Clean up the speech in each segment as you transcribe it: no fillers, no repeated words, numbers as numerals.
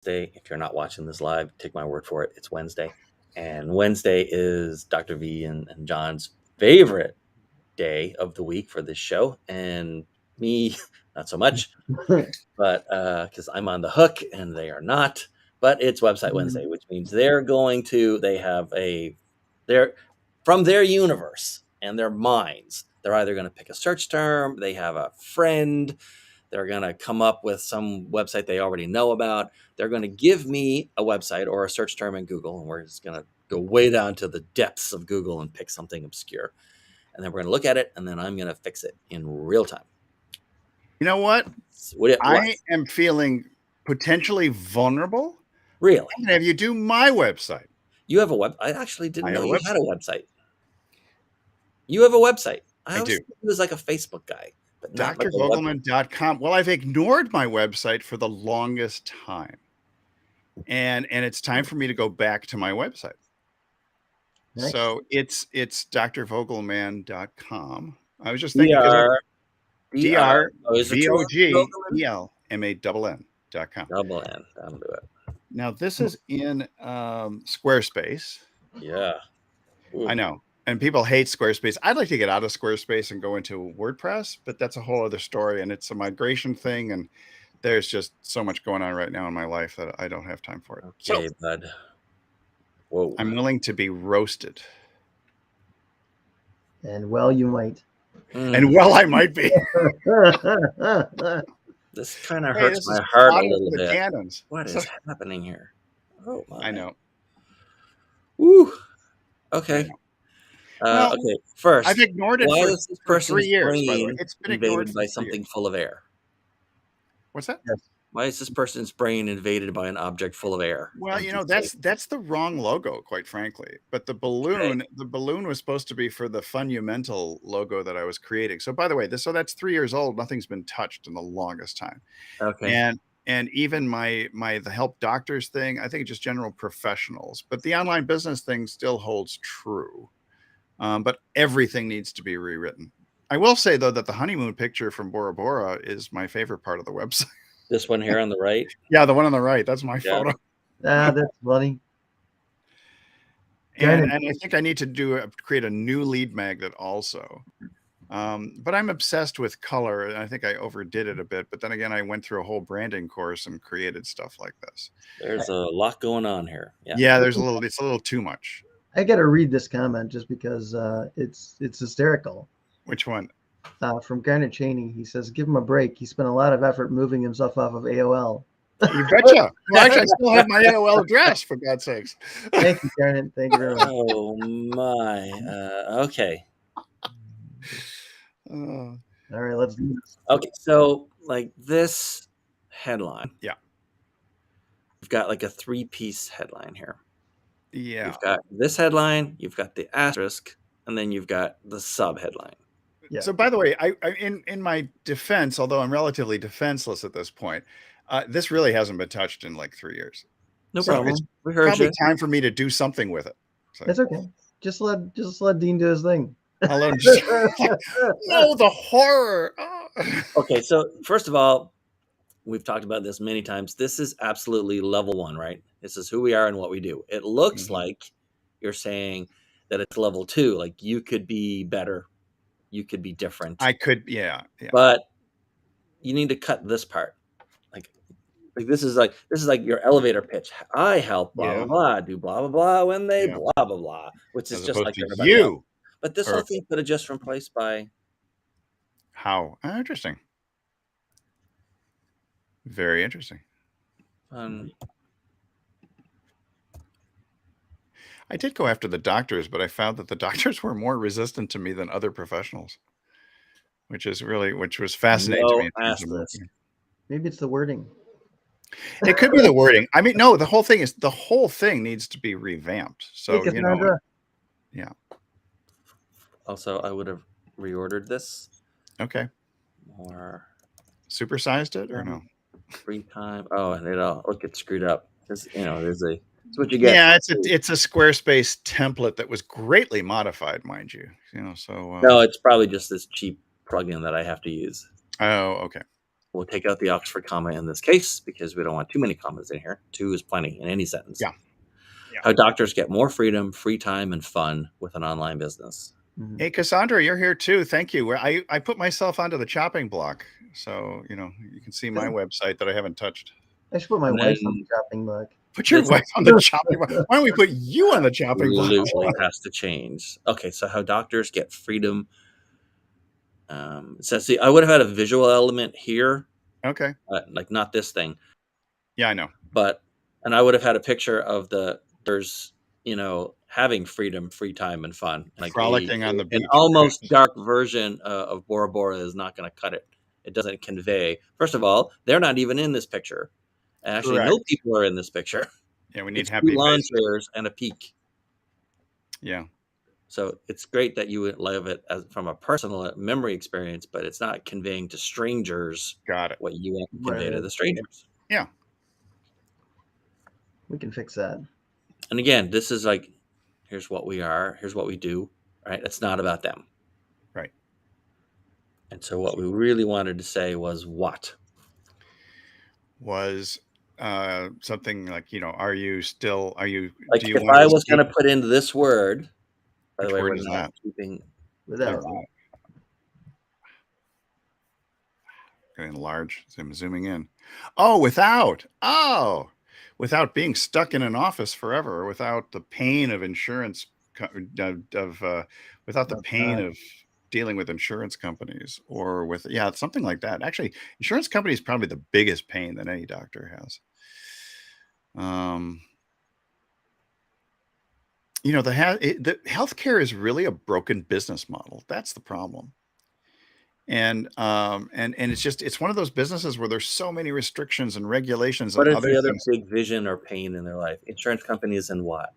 Wednesday. If you're not watching this live, take my word for it. It's Wednesday. And Wednesday is Dr. V and John's favorite day of the week for this show. And me, not so much, but because I'm on the hook and they are not. But it's Website Wednesday, which means they have they're from their universe and their minds. They're either going to pick a search term, they have a friend, they're going to come up with some website they already know about. They're going to give me a website or a search term in Google, and we're just going to go way down to the depths of Google and pick something obscure. And then we're going to look at it, and then I'm going to fix it in real time. You know what? I am feeling potentially vulnerable. Really? I'm gonna have you do my website. You have a web? I actually didn't know you had a website. You have a website. I do. He was like a Facebook guy. But drvogelman.com. Well, I've ignored my website for the longest time. And it's time for me to go back to my website. Nice. So it's drvogelman.com. I was just thinking drvogelman.com. Double N. That'll do it. Now this is in Squarespace. Yeah. Ooh. I know. And people hate Squarespace. I'd like to get out of Squarespace and go into WordPress, but that's a whole other story. And it's a migration thing. And there's just so much going on right now in my life that I don't have time for it. Okay, bud. Whoa. I'm willing to be roasted. And well, you might. And well, I might be. This kind of hurts my heart a little bit. Cannons. What is happening here? Oh, my. I know. Woo. Okay. Okay. First, I've ignored it for 3 years. It's been invaded by something full of air. What's that? Yes. Why is this person's brain invaded by an object full of air? Well, that's the wrong logo, quite frankly. But the balloon was supposed to be for the Funumental logo that I was creating. So, by the way, that's 3 years old. Nothing's been touched in the longest time. Okay. And even the help doctors thing, I think just general professionals. But the online business thing still holds true. But everything needs to be rewritten. I will say, though, that the honeymoon picture from Bora Bora is my favorite part of the website. This one here on the right? Yeah, the one on the right. That's my photo. That's funny. And I think I need to create a new lead magnet also. But I'm obsessed with color, and I think I overdid it a bit. But then again, I went through a whole branding course and created stuff like this. There's a lot going on here. Yeah, it's a little too much. I got to read this comment just because it's hysterical. Which one? From Garnet Cheney. He says, give him a break. He spent a lot of effort moving himself off of AOL. You betcha. Well, actually, I still have my AOL address, for God's sakes. Thank you, Garnet. Thank you very much. Oh, my. Okay. All right, let's do this. Okay, so like this headline. Yeah. We've got like a 3-piece headline here. Yeah. You've got this headline, you've got the asterisk, and then you've got the sub headline. Yeah. So, by the way, I in my defense, although I'm relatively defenseless at this point, this really hasn't been touched in like 3 years. No problem. We heard probably time for me to do something with it. So. It's okay. Just let Dean do his thing. I'll let him no, the horror. Oh. Okay, so first of all, we've talked about this many times. This is absolutely level 1, right? This is who we are and what we do. It looks like you're saying that it's level 2. Like you could be better. You could be different. I could, yeah. But you need to cut this part. Like this is like your elevator pitch. I help blah blah blah do blah blah blah when they blah blah blah, which is just like everybody else. But this whole thing could have just replaced by how interesting. Very interesting. I did go after the doctors, but I found that the doctors were more resistant to me than other professionals, which was fascinating to me. Maybe it's the wording. It could be the wording. I mean, no, the whole thing needs to be revamped. So, yeah. Also, I would have reordered this. Okay. Or supersized it or no? Free time. Oh, and it'll get screwed up. Because, there's a... That's what you get. Yeah, it's a Squarespace template that was greatly modified, mind you. So no, it's probably just this cheap plugin that I have to use. Oh, okay. We'll take out the Oxford comma in this case because we don't want too many commas in here. 2 is plenty in any sentence. Yeah. How doctors get more freedom, free time, and fun with an online business. Hey, Cassandra, you're here too. Thank you. I put myself onto the chopping block. So, you can see my website that I haven't touched. I should put my wife on the chopping block. Put your wife on the chopping block. Why don't we put you on the chopping block? Absolutely has to change. Okay, so how doctors get freedom. So see, I would have had a visual element here. Okay. Like not this thing. Yeah, I know. And I would have had a picture of there's having freedom, free time, and fun. Like frolicking on the beach. An almost dark version of Bora Bora is not going to cut it. It doesn't convey. First of all, they're not even in this picture. And actually, Correct. no people are in this picture. Yeah, we need it's happy lawn chairs and a peak. Yeah. So it's great that you would love it as from a personal memory experience, but it's not conveying to strangers what you want to convey to the strangers. Yeah. We can fix that. And again, this is like, here's what we are, here's what we do, right? It's not about them. Right. And so what we really wanted to say was what? Was something like, are you like if I was going to put into this word, by the way, we're not keeping without. Getting large. I'm zooming in. Oh, without being stuck in an office forever, without the pain of insurance, without the pain of dealing with insurance companies, or with something like that. Actually, insurance company is probably the biggest pain that any doctor has. The healthcare is really a broken business model. That's the problem. And it's one of those businesses where there's so many restrictions and regulations. What is the other big vision or pain in their life? Insurance companies and what?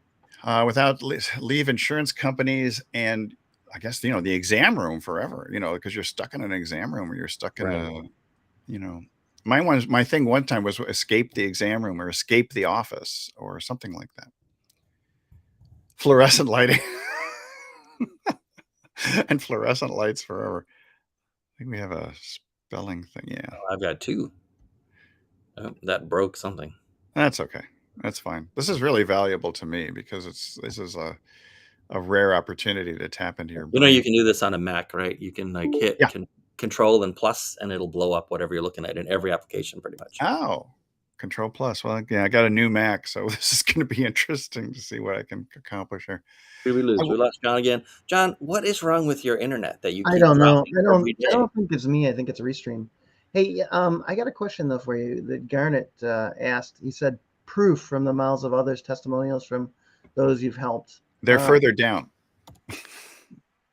Without leave insurance companies, and I guess the exam room forever. Because you're stuck in an exam room, or you're stuck in my thing one time was escape the exam room or escape the office or something like that. Fluorescent lighting and fluorescent lights forever. I think we have a spelling thing. Yeah. I've got 2. Oh, that broke something. That's okay. That's fine. This is really valuable to me because this is a rare opportunity to tap into your brain. You can do this on a Mac, right? You can hit Control and plus, and it'll blow up whatever you're looking at in every application pretty much. Oh, Control plus. Well, yeah, I got a new Mac, so this is going to be interesting to see what I can accomplish here. Did we lose? We lost John again. John, what is wrong with your internet that you? I don't know. I don't think it's me. I think it's a restream. Hey, I got a question though for you that Garnet asked. He said, "Proof from the mouths of others, testimonials from those you've helped." They're further down.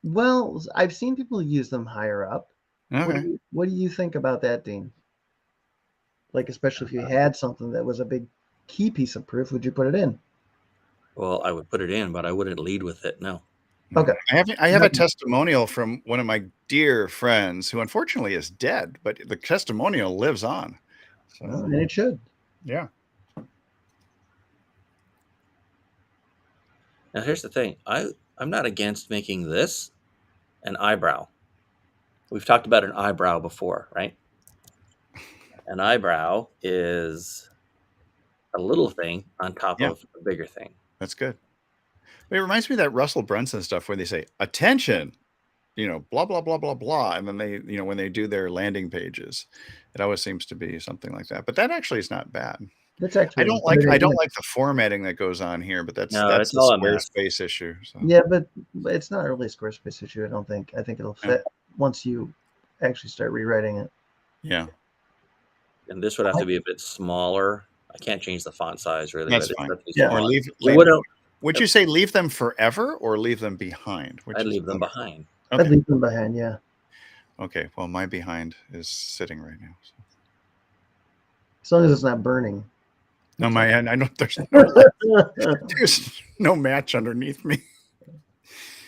Well, I've seen people use them higher up. Okay. What do you think about that, Dean? Like, especially if you had something that was a big key piece of proof, would you put it in? Well, I would put it in, but I wouldn't lead with it. No. Okay. I have a testimonial from one of my dear friends who unfortunately is dead, but the testimonial lives on. So, and it should. Yeah. Now, here's the thing. I'm not against making this an eyebrow. We've talked about an eyebrow before, right? An eyebrow is a little thing on top of a bigger thing. That's good. But it reminds me of that Russell Brunson stuff where they say, attention, blah, blah, blah, blah, blah. And then they, when they do their landing pages, it always seems to be something like that. But that actually is not bad. That's actually I don't like the formatting that goes on here, but that's a Squarespace issue. So. Yeah, but it's not really a Squarespace issue, I don't think. I think it'll fit once you actually start rewriting it. Yeah. And this would have to be a bit smaller. I can't change the font size really. That's fine. Or would you say leave them forever or leave them behind? I'd leave them behind. Okay. I'd leave them behind, yeah. Okay, well, my behind is sitting right now. So. As long as it's not burning. No, I know there's no match underneath me.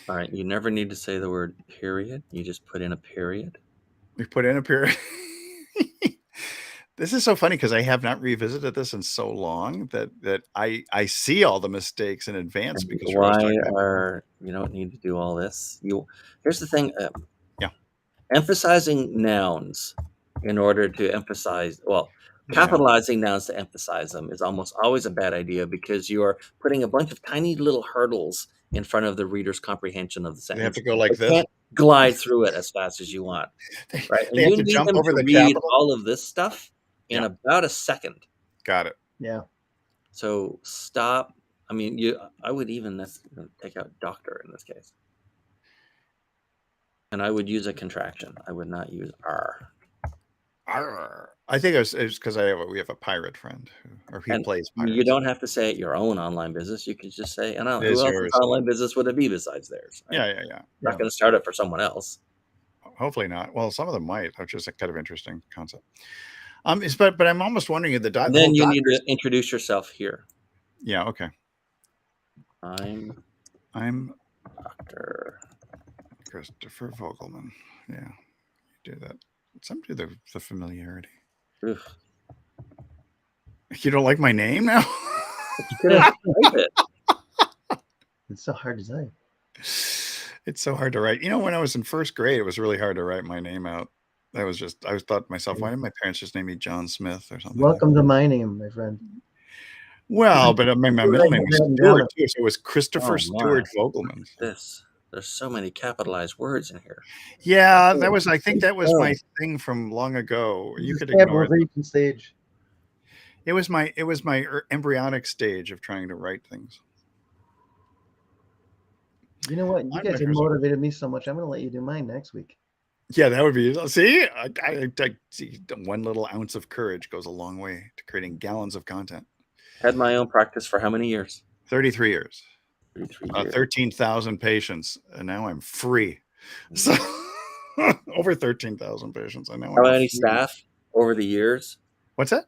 All right, you never need to say the word period. You just put in a period. We put in a period. This is so funny because I have not revisited this in so long that I see all the mistakes in advance. Because you don't need to do all this. Here's the thing. Emphasizing nouns in order to emphasize, well, Yeah. capitalizing nouns to emphasize them is almost always a bad idea because you are putting a bunch of tiny little hurdles in front of the reader's comprehension of the They have sentence. to go like They this. can't glide through it as fast as you want, right? And They have you to need jump them over to the read capital. all of this stuff in Yeah. about a second. Got it. Yeah. So stop. I mean, I would even take out doctor in this case. And I would use a contraction. I would not use R. Arr. I think it's because we have a pirate friend he And plays pirates. you don't have to say it your own online business. You could just say, and It is who else's yours. online business would it be besides theirs? Right? Yeah. I'm not going to start it for someone else. Hopefully not. Well, some of them might, which is a kind of interesting concept. But I'm almost wondering if the And then you need to introduce yourself here. Yeah. Okay. I'm Dr. Christopher Vogelman. Yeah. You do that. Some do the familiarity. Ugh. You don't like my name now? You could have typed it. It's so hard to say. It's so hard to write. You know, when I was in first grade, it was really hard to write my name out. I thought to myself, why didn't my parents just name me John Smith or something? Welcome to my name, my friend. Well, but my middle name was Stuart too, so it was Christopher Stuart Vogelman. There's so many capitalized words in here. Yeah, I think that was my thing from long ago. You could ignore it. Stage. It was my embryonic stage of trying to write things. You know what? You guys have motivated me so much. I'm going to let you do mine next week. Yeah, that would be. See, I see, one little ounce of courage goes a long way to creating gallons of content. Had my own practice for how many years? 33 years. 13,000 patients, and now I'm free. So over 13,000 patients. I know. How many staff over the years? What's that?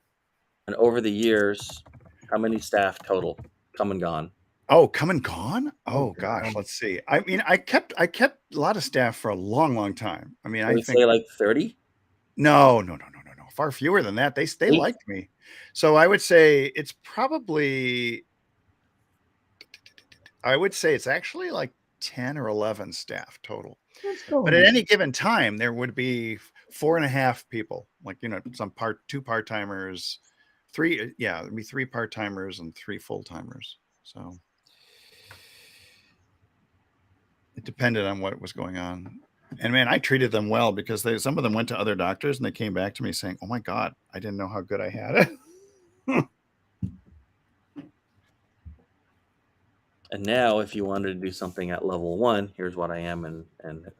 And over the years, how many staff total come and gone? Oh, come and gone? Oh gosh, let's see. I mean, I kept a lot of staff for a long time. I mean, I think say like 30. No. Far fewer than that. They liked me. So I would say it's probably. I would say it's actually like 10 or 11 staff total. But at any given time, there would be 4.5 people, like, you know, two part-timers, it'd be 3 part-timers and 3 full-timers. So it depended on what was going on. And man, I treated them well because some of them went to other doctors and they came back to me saying, "Oh my God, I didn't know how good I had it." And now, if you wanted to do something at level 1, here's what I am and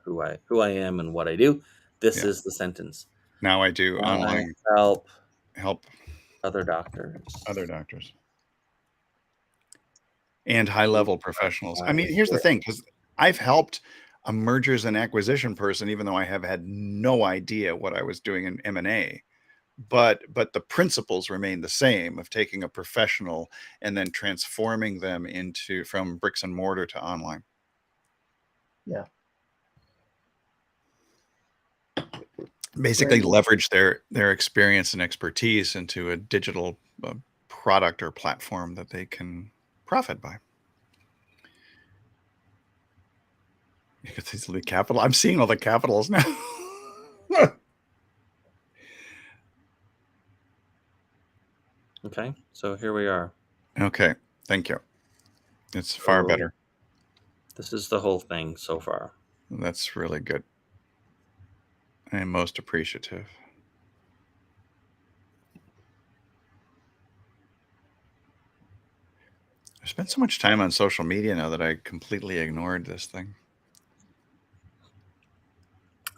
who I am and what I do. This is the sentence. Now I do online help other doctors, and high-level professionals. I mean, here's the thing, because I've helped a mergers and acquisition person, even though I have had no idea what I was doing in M&A. But the principles remain the same of taking a professional and then transforming them from bricks and mortar to online. Yeah. Basically leverage their experience and expertise into a digital product or platform that they can profit by. These are the capital. I'm seeing all the capitals now. Okay, so here we are. Okay, thank you. It's far better. This is the whole thing so far. That's really good. I am most appreciative. I spent so much time on social media now that I completely ignored this thing.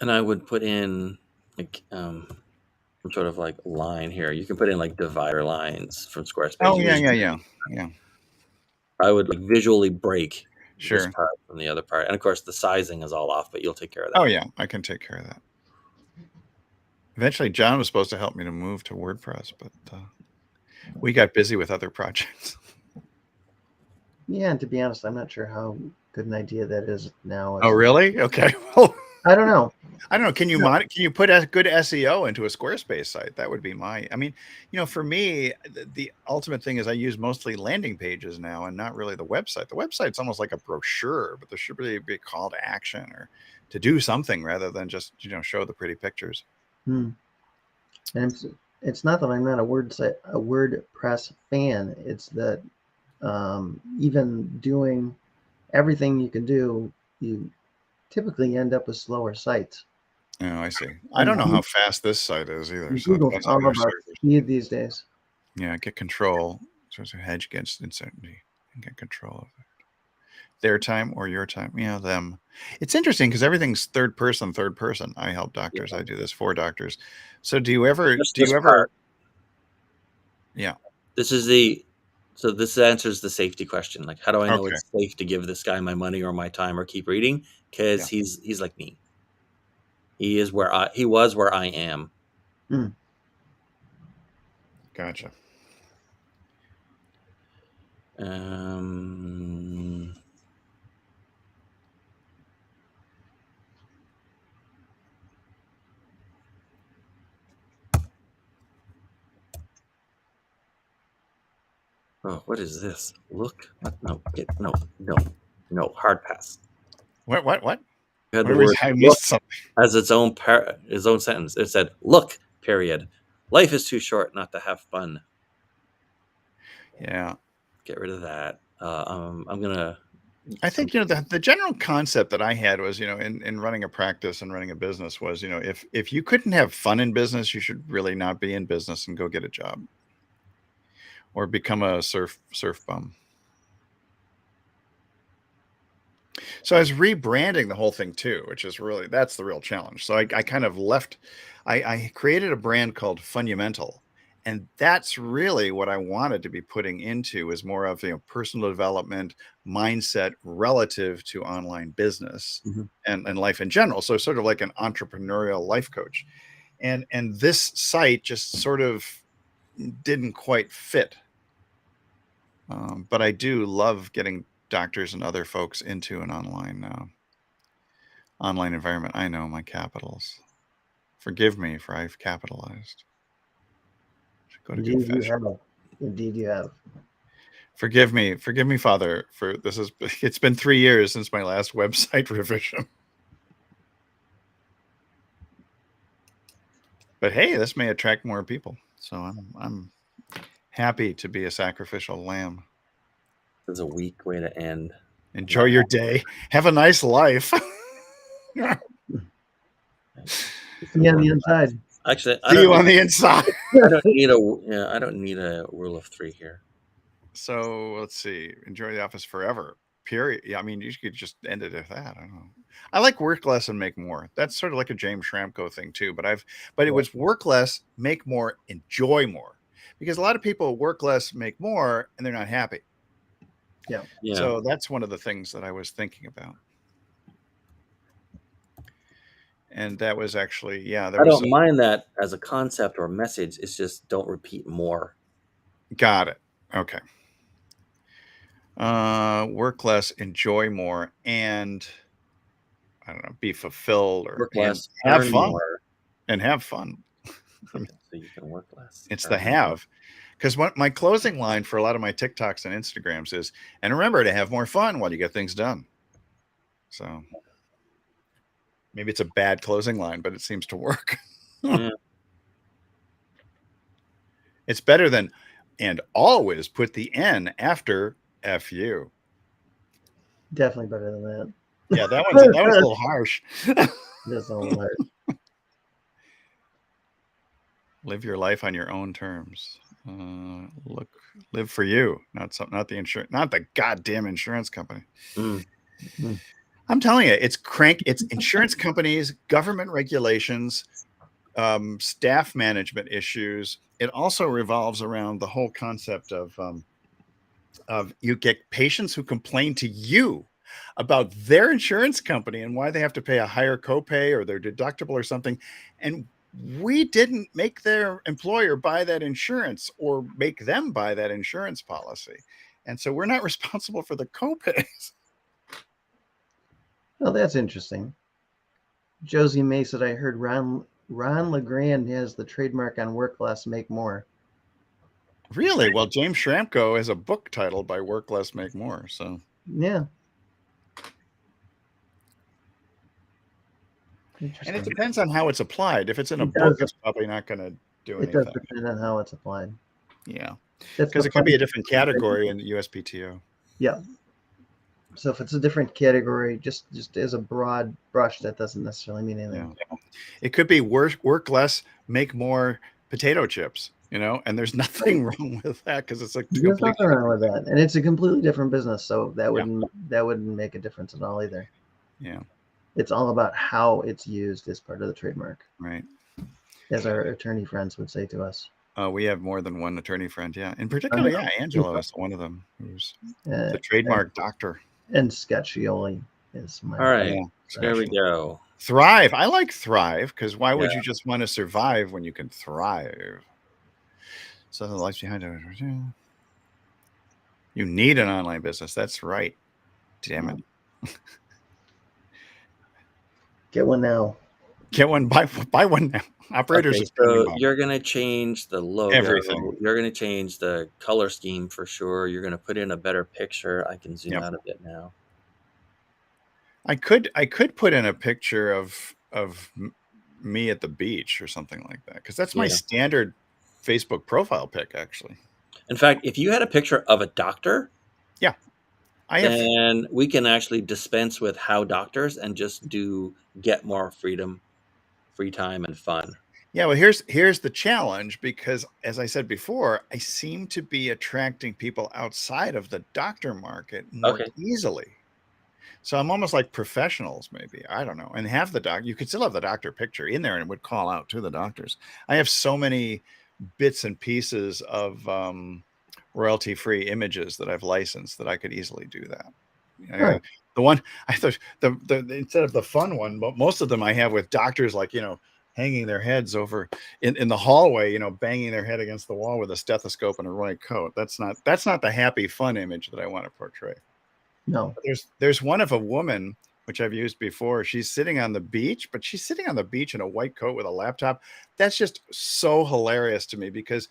And I would put in like some sort of like line here. You can put in like divider lines from Squarespace. Oh yeah. I would like visually break this part from the other part, and of course the sizing is all off, but you'll take care of that. Oh yeah, I can take care of that. Eventually, John was supposed to help me to move to WordPress, but we got busy with other projects. Yeah, and to be honest, I'm not sure how good an idea that is now. Oh really? Okay. Well, I don't know. Can you put a good SEO into a Squarespace site? That would be I mean, you know, for me, the ultimate thing is I use mostly landing pages now and not really the website. The website's almost like a brochure, but there should really be a call to action or to do something rather than just, you know, show the pretty pictures. And it's not that I'm not a WordPress fan. It's that even doing everything you can do, you typically end up with slower sites. Oh, I see. I don't know how fast this site is either. So it Google's depends on all your about servers. speed these days. Yeah, get control. So it's a hedge against uncertainty and get control of it. Their time or your time. Yeah, them. It's interesting because everything's third person. I help doctors. I do this for doctors. So do you ever part. Yeah. This answers the safety question. Like, how do I know Okay. it's safe to give this guy my money or my time or keep reading? Because he's like me. He was where I am. Gotcha. Oh, what is this? Look, what? No, hard pass. What? You had the word I missed something. As its own sentence. It said, "Look, period. Life is too short not to have fun." Yeah. Get rid of that. I'm gonna. I think the general concept that I had was, in running a practice and running a business was, if you couldn't have fun in business, you should really not be in business and go get a job or become a surf bum. So I was rebranding the whole thing too, which is that's the real challenge. So I kind of I created a brand called Fundamental. And that's really what I wanted to be putting into is more of personal development mindset relative to online business and life in general. So sort of like an entrepreneurial life coach. And this site just sort of didn't quite fit. But I do love getting doctors and other folks into an online environment. I know my capitals. Forgive me for I've capitalized. Go to confession. Indeed, you have. Forgive me, Father, for this it's been 3 years since my last website revision. But hey, this may attract more people. So I'm happy to be a sacrificial lamb. This is a weak way to end. Enjoy your day. Have a nice life. See you on the inside. Actually, see you on the inside. I don't need a rule of 3 here. So let's see. Enjoy the office forever. Period. Yeah, I mean, you could just end it at that. I don't know. I like work less and make more. That's sort of like a James Schramko thing too. But it was work less, make more, enjoy more. Because a lot of people work less, make more, and they're not happy. Yeah. So that's one of the things that I was thinking about. And that was actually, I don't mind that as a concept or a message. It's just don't repeat more. Got it. Okay. Work less, enjoy more, and I don't know, be fulfilled or work less, have fun more. And have fun. So you can work less. It's the have. Because my closing line for a lot of my TikToks and Instagrams is, and remember to have more fun while you get things done. So maybe it's a bad closing line, but it seems to work. Yeah. It's better than, and always put the N after FU. Definitely better than that. Yeah, that was a little harsh. That's a little hard. Live your life on your own terms. Live for you, not the goddamn insurance company. I'm telling you, it's insurance companies, government regulations, staff management issues. It also revolves around the whole concept of you get patients who complain to you about their insurance company and why they have to pay a higher copay or their deductible or something. And we didn't make their employer buy that insurance or make them buy that insurance policy. And so we're not responsible for the copays. Well, that's interesting. Josie May said, I heard Ron LeGrand has the trademark on work less, make more. Really? Well, James Schramko has a book titled by Work Less, Make More. So yeah. And it depends on how it's applied. If it's in a book, it's probably not going to do It does anything. depend on how it's applied. Yeah, That's because the it could be funny a different thing. category in the USPTO. Yeah. So if it's a different category, just as a broad brush, that doesn't necessarily mean anything. Yeah. It could be work less, make more potato chips, and there's nothing wrong with that because it's a There's completely nothing wrong with that, and it's a completely different business, so that Yeah. wouldn't make a difference at all either. Yeah, It's all about how it's used as part of the trademark, right. as our attorney friends would say to us. We have more than one attorney friend. Yeah, in particular, yeah, Angelo is one of them who's the trademark doctor. And Scacchioli is my. All right, Yeah, there we go. Thrive. I like Thrive because why would Yeah. you just want to survive when you can thrive? So the life behind it. You need an online business. That's right. Damn it. Get one now. Get one. Buy one now. Operators. Okay, are so you're gonna change the logo. Everything. You're gonna change the color scheme for sure. You're gonna put in a better picture. I can zoom Yep. out a bit now. I could put in a picture of me at the beach or something like that because that's my Yeah. standard Facebook profile pic. Actually, In fact, if you had a picture of a doctor, I have. then we can actually dispense with how doctors and just get more freedom, free time, and fun. Yeah, well, here's the challenge because, as I said before, I seem to be attracting people outside of the doctor market more easily. So I'm almost like professionals, maybe. I don't know. And have the doc. You could still have the doctor picture in there, and it would call out to the doctors. I have so many bits and pieces of royalty-free images that I've licensed that I could easily do that. Right. The one I thought the instead of the fun one, but most of them I have with doctors like hanging their heads over in the hallway, banging their head against the wall with a stethoscope and a white coat. That's not the happy fun image that I want to portray. No. There's one of a woman which I've used before. She's sitting on the beach, but she's sitting on the beach in a white coat with a laptop. That's just so hilarious to me because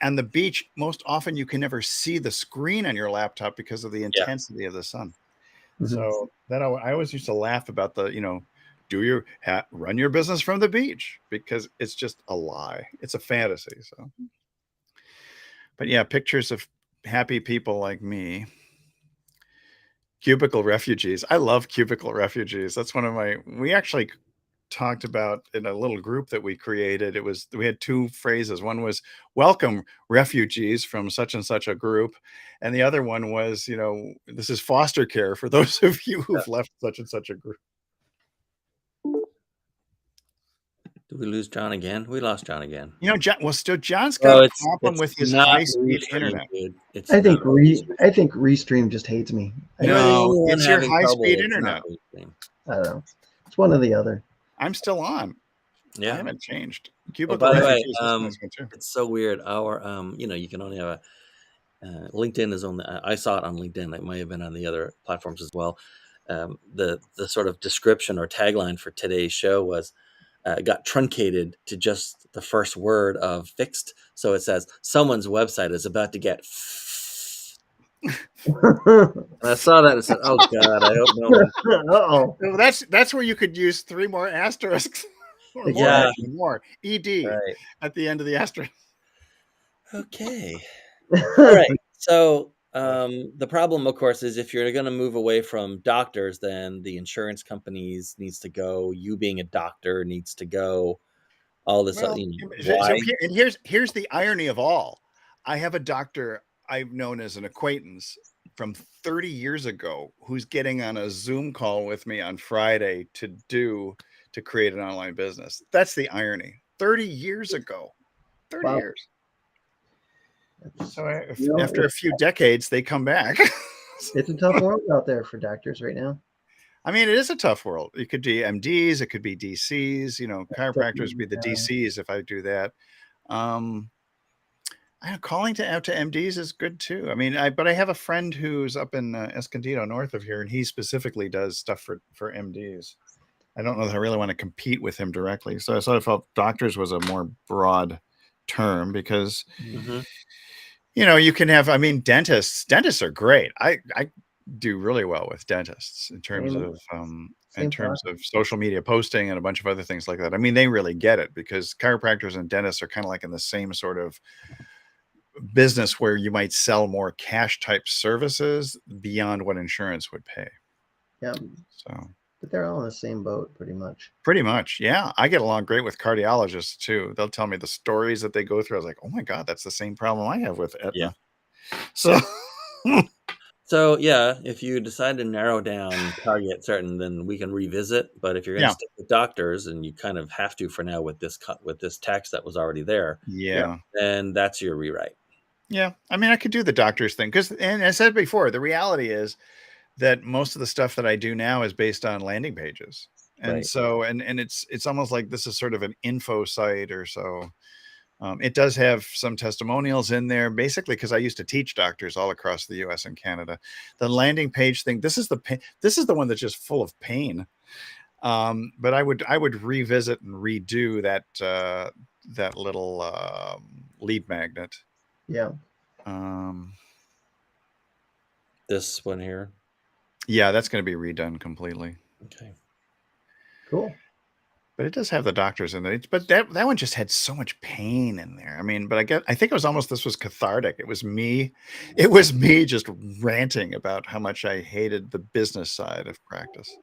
on the beach, most often you can never see the screen on your laptop because of the intensity of the sun. Mhm. So that I always used to laugh about the, run your business from the beach because it's just a lie. It's a fantasy. So, but yeah, pictures of happy people like me. Cubicle refugees. I love cubicle refugees. That's we actually talked about in a little group that we created. We had two phrases. One was welcome refugees from such and such a group. And the other one was, this is foster care for those of you who've left such and such a group. Did we lose John again? We lost John again. John's got a problem with his not high-speed Restream, internet. dude. I think Restream just hates me. No, it's your high-speed internet. I don't know. It's one or the other. I'm still on. Yeah, I haven't changed. Well, by the way, it's so weird. Our, you can only have LinkedIn is on. I saw it on LinkedIn. It might have been on the other platforms as well. The sort of description or tagline for today's show was got truncated to just the first word of fixed. So it says someone's website is about to get. And I saw that and said, "Oh God, I hope no one." Uh-oh. That's where you could use 3 more asterisks. More ed at the end of the asterisk. Okay. All right. So the problem, of course, is if you're going to move away from doctors, then the insurance companies needs to go. You being a doctor needs to go. All this. And here's the irony of all. I have a doctor I've known as an acquaintance from 30 years ago who's getting on a Zoom call with me on Friday to create an online business. That's the irony. 30 years ago. 30 years. So after a few decades, they come back. It's a tough world out there for doctors right now. I mean, it is a tough world. It could be MDs, it could be DCs, chiropractors would be the DCs if I do that. Calling out to MDs is good too. I mean, but I have a friend who's up in Escondido, north of here, and he specifically does stuff for MDs. I don't know that I really want to compete with him directly. So I sort of felt doctors was a more broad term because, you can have, dentists are great. I do really well with dentists in terms of in Same terms thought. of social media posting and a bunch of other things like that. I mean, they really get it because chiropractors and dentists are kind of like in the same sort of business where you might sell more cash type services beyond what insurance would pay. Yeah, So but they're all in the same boat, pretty much. pretty much, yeah. I get along great with cardiologists too. They'll tell me the stories that they go through. I was like, oh my God, that's the same problem I have with Yeah. Aetna. So So yeah, if you decide to narrow down target certain, then we can revisit. But if you're going to yeah, stick with doctors, and you kind of have to for now with this with this text that was already there, yeah. then that's your rewrite. Yeah. I mean, I could do the doctor's thing because, and I said before, the reality is that most of the stuff that I do now is based on landing pages. And Right. so, and it's almost like this is sort of an info site or so. It does have some testimonials in there, basically, because I used to teach doctors all across the U.S. and Canada. The landing page thing. This is the one that's just full of pain. But I would revisit and redo that little lead magnet. Yeah. This one here. Yeah, that's going to be redone completely. Okay. Cool. But it does have the doctors in it. But that one just had so much pain in there. I mean, but I think it was almost, this was cathartic. It was me just ranting about how much I hated the business side of practice.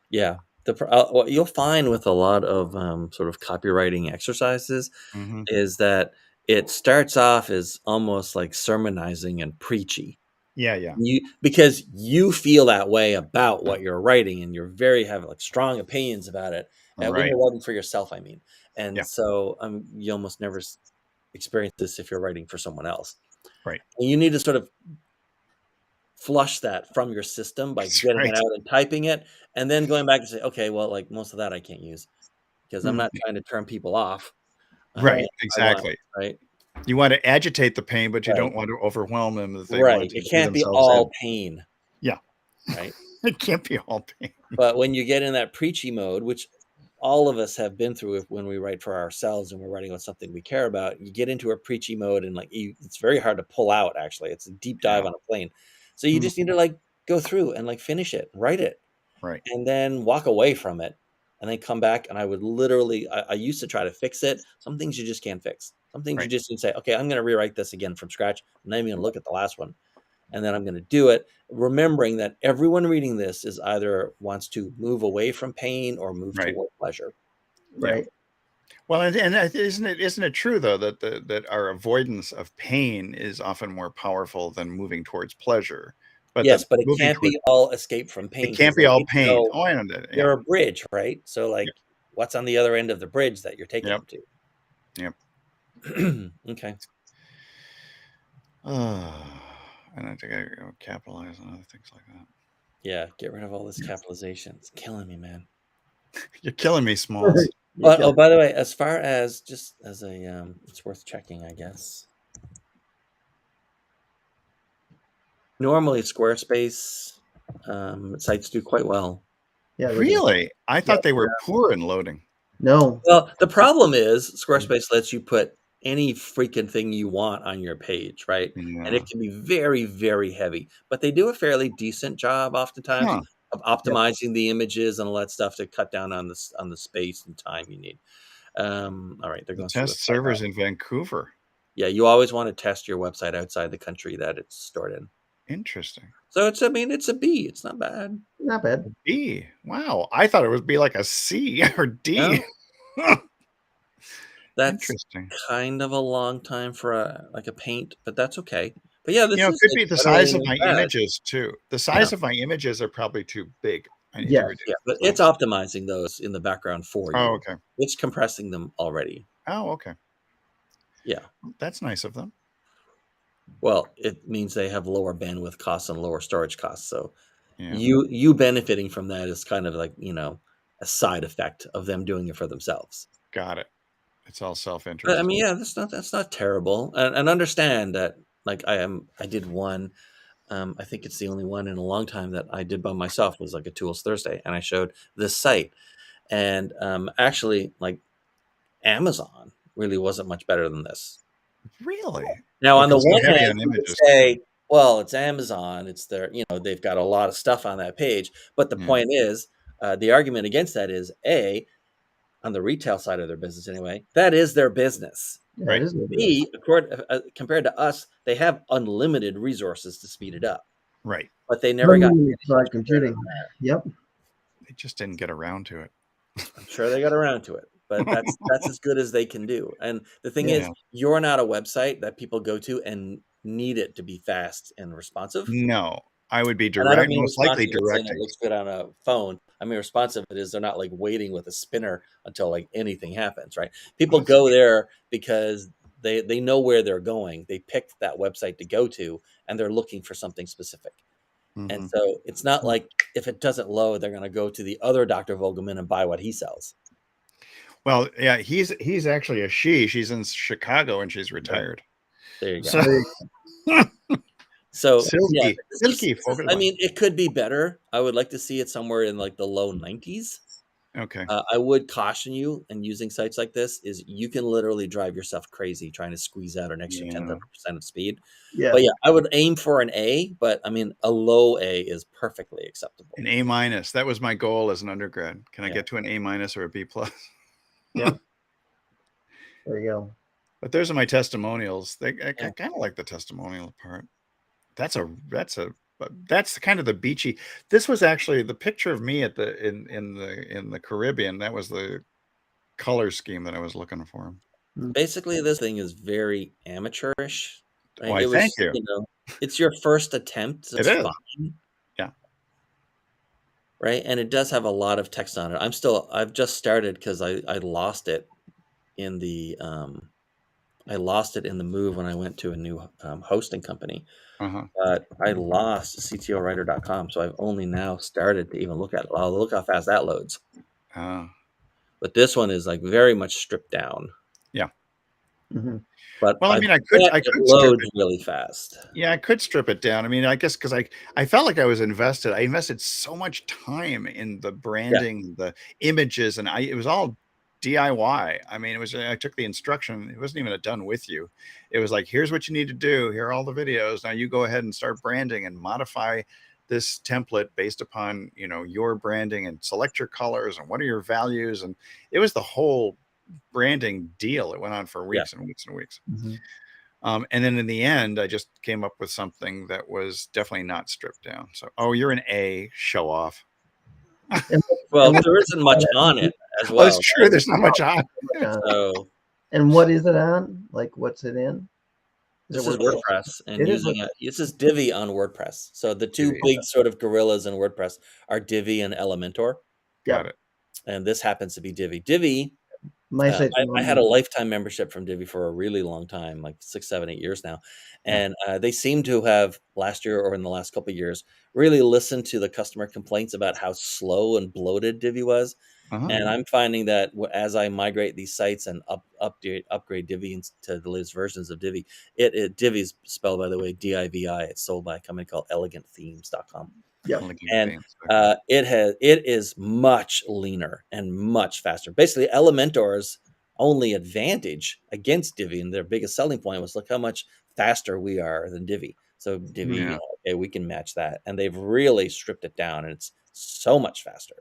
Yeah. What you'll find with a lot of sort of copywriting exercises Mm-hmm. is that it starts off as almost like sermonizing and preachy. Yeah. Because you feel that way about what you're writing, and you're have like strong opinions about it. When Right. you're writing for yourself, I mean. And Yeah. so you almost never experience this if you're writing for someone else. Right. And you need to sort of flush that from your system by That's getting right. it out and typing it, and then going back and say, okay, well, like most of that I can't use because I'm not trying to turn people off. Right. I Exactly. right. You want to agitate the pain, but you Right. don't want to overwhelm them that they Right. want to It do can't be themselves all in. pain. Yeah. Right. It can't be all pain. But when you get in that preachy mode, which all of us have been through when we write for ourselves and we're writing about something we care about, you get into a preachy mode, and it's very hard to pull out. Actually, it's a deep dive on a plane. So you just need to like go through and like finish it, write it, Right. and then walk away from it, and then come back. And I would literally, I used to try to fix it. Some things you just can't fix. Some things you just need to say, okay, I'm going to rewrite this again from scratch. I'm not even going to look at the last one. And then I'm going to do it, remembering that everyone reading this is either wants to move away from pain or move toward pleasure. Right. Well, and isn't it true though that our avoidance of pain is often more powerful than moving towards pleasure? But yes, but it can't be all escape from pain. It can't be all pain. Oh, I understand. You're a bridge, right? So, like, what's on the other end of the bridge that you're taking them to? Yep. Okay. And I think I capitalize on other things like that. Yeah, get rid of all this capitalization. It's killing me, man. You're killing me, Smalls. But by the way, as far as just as a, it's worth checking, I guess. Normally, Squarespace sites do quite well. Yeah. Really? I thought they were poor in loading. No. Well, the problem is Squarespace lets you put any freaking thing you want on your page, right? Yeah. And it can be very, very heavy, but they do a fairly decent job oftentimes of optimizing the images and all that stuff to cut down on the space and time you need. All right, they're going to test servers in Vancouver. Yeah, you always want to test your website outside the country that it's stored in. Interesting. So it's a B. It's not bad. Not bad. B. Wow, I thought it would be like a C or D. No. That's interesting. Kind of a long time for a paint, but that's okay. But yeah, this it could be the size of my images too. The size of my images are probably too big. Yeah, but it's optimizing those in the background for you. Oh, okay. It's compressing them already. Oh, okay. Yeah, that's nice of them. Well, it means they have lower bandwidth costs and lower storage costs. So you benefiting from that is kind of like, a side effect of them doing it for themselves. Got it. It's all self-interest. I mean, yeah, that's not terrible. And understand that, like, I did one. I think it's the only one in a long time that I did by myself. It was like a Tools Thursday, and I showed this site. And actually, like, Amazon really wasn't much better than this. Really? Now, on the one hand, you could say, well, it's Amazon. It's they've got a lot of stuff on that page. But the point is, the argument against that is on the retail side of their business anyway, that is their business. Yeah, Right. it is what it is. B, compared to us, they have unlimited resources to speed it up, Right. but they never got. Unlimited cloud computing. Yep. They just didn't get around to it. I'm sure they got around to it, but that's as good as they can do. And the thing is, Yeah. you're not a website that people go to and need it to be fast and responsive. No, I would be And I don't direct, mean most likely responsive as saying directing. it looks good on a phone. I mean responsive is they're not like waiting with a spinner until like anything happens, right? People That's go there because they know where they're going. They picked that website to go to, and they're looking for something specific. And Mhm. so it's not like if it doesn't load, they're going to go to the other Dr. Vogelman and buy what he sells. Well, yeah, he's actually a she. She's in Chicago and she's retired. There you go. So, So silky, yeah, silky. Focus I on. mean, it could be better. I would like to see it somewhere in like the low 90s. Okay. I would caution you in using sites like this is you can literally drive yourself crazy trying to squeeze out an extra 10% of speed. Yeah. But yeah, I would aim for an A, but I mean, a low A is perfectly acceptable. An A-. That was my goal as an undergrad. Can I Yeah. get to an A- or a B+? Yeah. There you go. But those are my testimonials. I kind of like the testimonial part. That's kind of the beachy. This was actually the picture of me at the in the Caribbean. That was the color scheme that I was looking for. Basically, this thing is very amateurish. Right? Why, thank you. It's your first attempt. It is. Fine. Yeah. Right, and it does have a lot of text on it. I've just started because I lost it in the move when I went to a new hosting company. But I lost CTOwriter.com, so I've only now started to even look at it. I'll look how fast that loads. But this one is like very much stripped down. Yeah. Mm-hmm. But well, I mean, I could load really fast. Yeah, I could strip it down. I mean, I guess because I felt like I was invested. I invested so much time in the branding, the images, and it was all DIY. I mean, I took the instruction. It wasn't even done with you. It was like, here's what you need to do. Here are all the videos. Now you go ahead and start branding and modify this template based upon, your branding and select your colors and what are your values. And it was the whole branding deal. It went on for weeks and weeks and weeks. Mm-hmm. And then in the end, I just came up with something that was definitely not stripped down. So, you're an A, show off. Well, there isn't much on it as well. That's true. There's not much on. So, and what is it on? Like, what's it in? This is WordPress, and this is Divi on WordPress. So the two big sort of gorillas in WordPress are Divi and Elementor. Got it. And this happens to be Divi. Divi. I had a lifetime membership from Divi for a really long time, like 6, 7, 8 years now. And they seem to have last year or in the last couple of years really listened to the customer complaints about how slow and bloated Divi was. And I'm finding that as I migrate these sites and upgrade Divi to the latest versions of Divi, Divi's spelled, by the way, DIVI. It's sold by a company called ElegantThemes.com. Yeah, and it is much leaner and much faster. Basically, Elementor's only advantage against Divi and their biggest selling point was look how much faster we are than Divi. So Divi, okay, we can match that, and they've really stripped it down, and it's so much faster.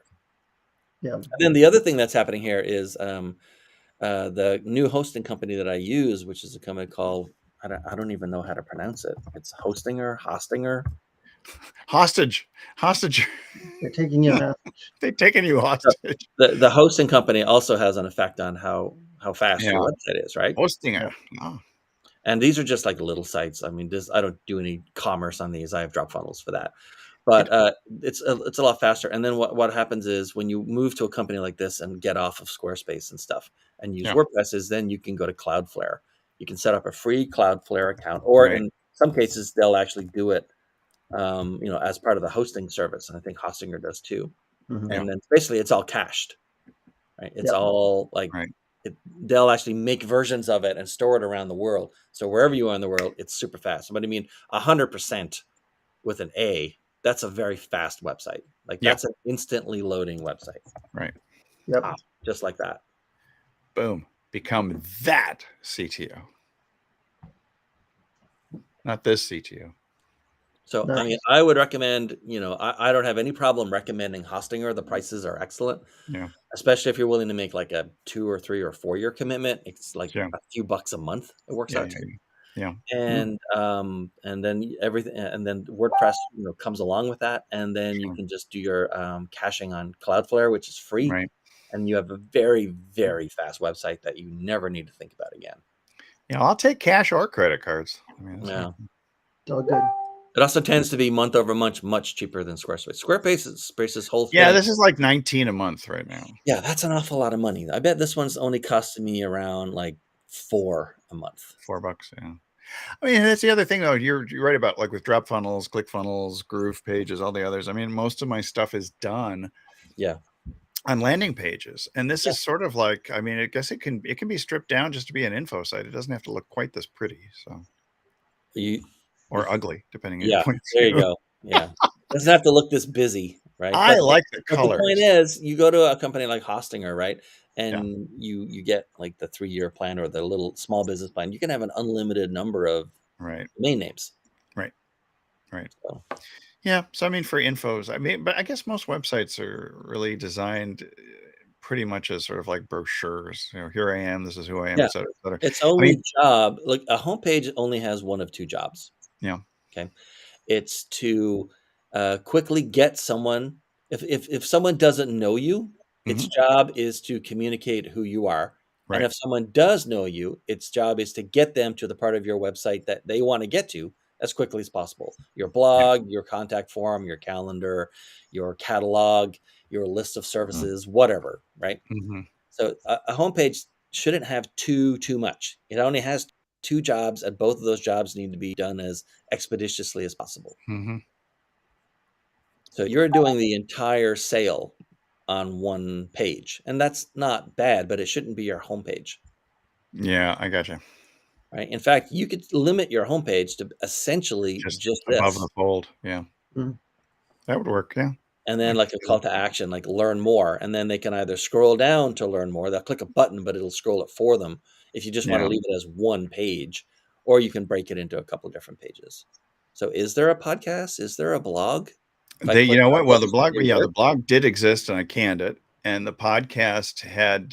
Yeah. And then the other thing that's happening here is the new hosting company that I use, which is a company called I don't even know how to pronounce it. It's Hostinger. Hostage. They're taking you hostage. They're taking you hostage. The hosting company also has an effect on how fast your website is, right? Hostinger. And these are just like little sites. I mean, I don't do any commerce on these. I have drop funnels for that. But it's a lot faster. And then what happens is when you move to a company like this and get off of Squarespace and stuff and use WordPress, is then you can go to Cloudflare. You can set up a free Cloudflare account, or in some cases they'll actually do it, as part of the hosting service. And I think Hostinger does too. Mm-hmm. And then basically it's all cached, right? It's all like they'll actually make versions of it and store it around the world. So wherever you are in the world, it's super fast. But I mean, 100% with an A. That's a very fast website. Like that's an instantly loading website. Right. Yep. Just like that. Boom. Become that CTO. Not this CTO. So, I mean, Nice. I would recommend, I don't have any problem recommending Hostinger. The prices are excellent, Yeah. especially if you're willing to make like a 2 or 3 or 4 year commitment. It's like Yeah. a few bucks a month. It works Yeah. out Yeah. cheap. Yeah. And then everything, and then WordPress, comes along with that. And then you Sure. can just do your caching on Cloudflare, which is free. Right. And you have a very, very fast website that you never need to think about again. Yeah. I'll take cash or credit cards. I mean, Yeah. It's all good. It also tends to be month over month, much cheaper than Squarespace. Squarespace's whole thing. yeah, this is like 19 a month right now. Yeah, that's an awful lot of money. I bet this one's only costing me around like $4 a month. $4. Yeah. I mean, that's the other thing, though. You're right about like with Drop Funnels, ClickFunnels, Groove Pages, all the others. I mean, most of my stuff is done Yeah. on landing pages, and this is sort of like, I mean, I guess it can be stripped down just to be an info site. It doesn't have to look quite this pretty, so or ugly, depending on your Yeah, point of there you view. go. Yeah. Doesn't have to look this busy, right? I like the But the colors. point is, you go to a company like Hostinger, right? Yeah. And you get like the 3-year plan or the little small business plan. You can have an unlimited number of Right. domain names. Right. Right. So, Yeah. So I mean, for infos, I mean, but I guess most websites are really designed pretty much as sort of like brochures. Here I am. This is who I am, yeah, et cetera, et cetera. its I only mean, job, like a homepage only has one of 2 jobs. yeah. Okay. It's to quickly get someone. If someone doesn't know you, its job is to communicate who you are. And Right. if someone does know you, its job is to get them to the part of your website that they want to get to as quickly as possible. Your blog, your contact form, your calendar, your catalog, your list of services, whatever, right? Mhm. So a homepage shouldn't have too much. It only has 2 jobs, and both of those jobs need to be done as expeditiously as possible. Mhm. So you're doing the entire sale on one page, and that's not bad, but it shouldn't be your homepage, Yeah, I gotcha. right? In fact, you could limit your homepage to essentially Just just above this, the fold. Yeah. Mm. That would work. Yeah. and I then can like a see call that. to action, like learn more, and then they can either scroll down to learn more. They'll click a button, but it'll scroll it for them if you just want to Yeah. leave it as one page, or you can break it into a couple different pages. So is there a podcast? Is there a blog? If I You click know on what? Well, the those, blog, they yeah, the work? blog did exist and I canned it. And the podcast had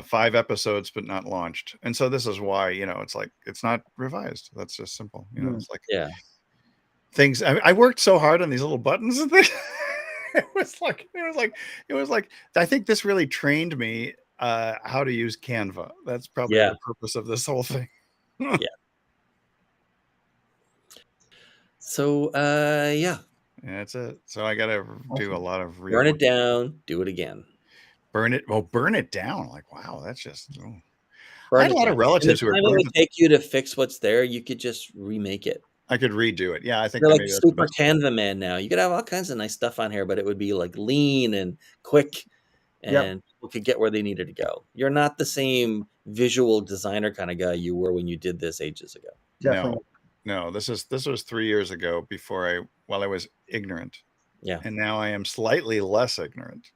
5 episodes, but not launched. And so this is why, it's like, it's not revised. That's just simple. Mm. It's like Yeah. things. I worked so hard on these little buttons and things. it was like, I think this really trained me how to use Canva. That's probably Yeah. the purpose of this whole thing. Yeah. So, yeah, Yeah, that's it. So I got to do a Awesome. lot of burn it rework. down, do it again. Burn it. Well, burn it down. Like, wow, that's just. Oh. I Burn had a it lot down. of And the relatives who were time it burned. would take you to fix what's there, you could just remake it. I could redo it. Yeah, I think You're that like maybe that's the super best. Canva man now. You could have all kinds of nice stuff on here, but it would be like lean and quick, Yep. and people could get where they needed to go. You're not the same visual designer kind of guy you were when you did this ages ago. Definitely. No. This was 3 years ago while I was ignorant, Yeah. and now I am slightly less ignorant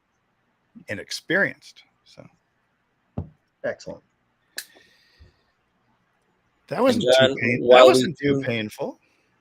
and experienced. So Excellent. that wasn't John, too painful. while That we wasn't too do- painful.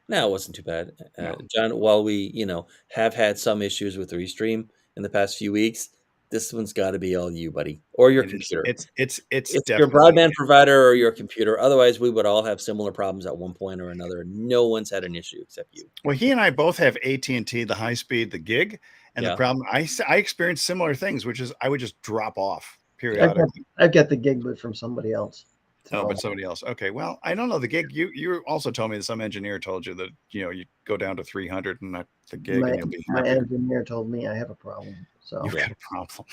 No, it wasn't too bad. No. John, while we, have had some issues with Restream in the past few weeks, this one's got to be all you, buddy, or your computer. It's It's your definitely. broadband provider or your computer. Otherwise, we would all have similar problems at one point or another. No one's had an issue except you. Well, he and I both have AT&T, the high speed, the gig, and Yeah. the problem I experienced similar things, which is I would just drop off I've periodically. got the gig, but from somebody else. Oh, So but somebody else. Okay. Well, I don't know the gig. You also told me that some engineer told you that you go down to 300 and not the gig, my, and you'll be my happier. engineer told me I have a problem. So You've got a problem.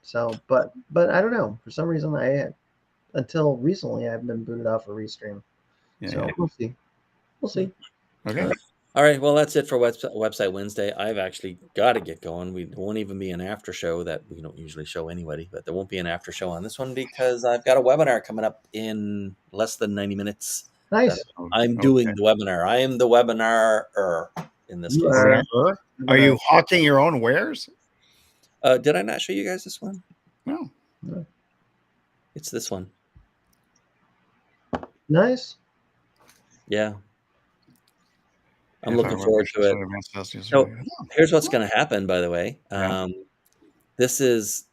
so but I don't know. For some reason until recently I've been booted off of Restream. Yeah. So we'll see. We'll see. Okay. All right. Well, that's it for Website Wednesday. I've actually got to get going. We won't even be an after show that we don't usually show anybody, but there won't be an after show on this one because I've got a webinar coming up in less than 90 minutes. Nice. I'm doing the webinar. I am the webinar in this You case. are. Are you hawking your own wares? Did I not show you guys this one? No. It's this one. Nice? Yeah. I'm looking forward to it. So here's what's going to happen, by the way. Yeah. This is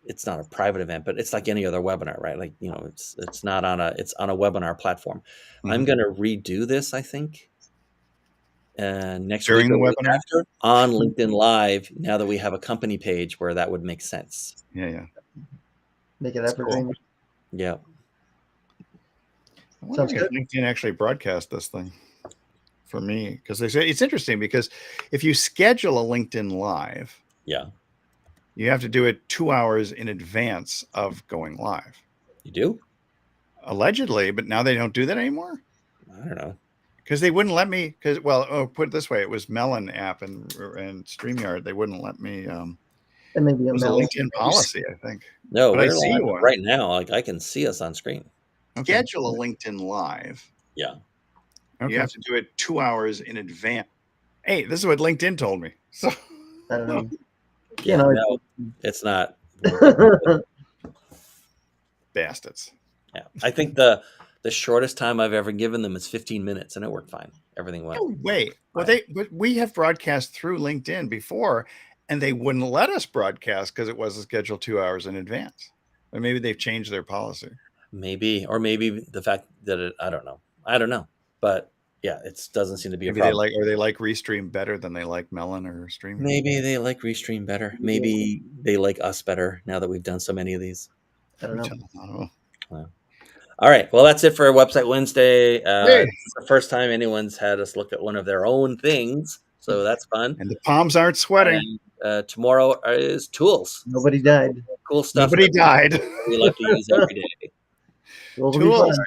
it's not a private event, but it's like any other webinar, right? Like, it's not it's on a webinar platform. Mhm. I'm going to redo this, I think, next During week the or week webinar? after on LinkedIn Live, now that we have a company page where that would make sense. Yeah. Make it That's evergreen. Yeah. I wonder Sounds if good. LinkedIn actually broadcast this thing for me, because they say it's interesting because if you schedule a LinkedIn Live, Yeah. you have to do it 2 hours in advance of going live. You do? Allegedly, but now they don't do that anymore. I don't know. Because they wouldn't let me. Because put it this way, it was Melon app and StreamYard. They wouldn't let me. And maybe It was a Mel- LinkedIn policy, I think. No, But I we're see live you on right now. Like, I can see us on screen. Okay. Schedule a LinkedIn Live. Yeah. Okay. You have to do it 2 hours in advance. Hey, this is what LinkedIn told me. So I don't know. Yeah. know, No, it's not. bastards. Yeah. I think the shortest time I've ever given them is 15 minutes, and it worked fine. Everything went. No way. Well, fine. but we have broadcast through LinkedIn before, and they wouldn't let us broadcast because it wasn't scheduled 2 hours in advance. Or maybe they've changed their policy. Maybe, or maybe the fact that I don't know. But yeah, it doesn't seem to be Maybe a problem. they like Restream better than they like Melon or Stream. Maybe they like Restream better. Maybe they like us better now that we've done so many of these. I don't know. I don't know. Wow. All right. Well, that's it for Website Wednesday. Hey. It's the first time anyone's had us look at one of their own things, so that's fun. And the palms aren't sweating. And, tomorrow is tools. Nobody died. Cool stuff. Nobody died. We like to use every day. Tools will be Tools. fun.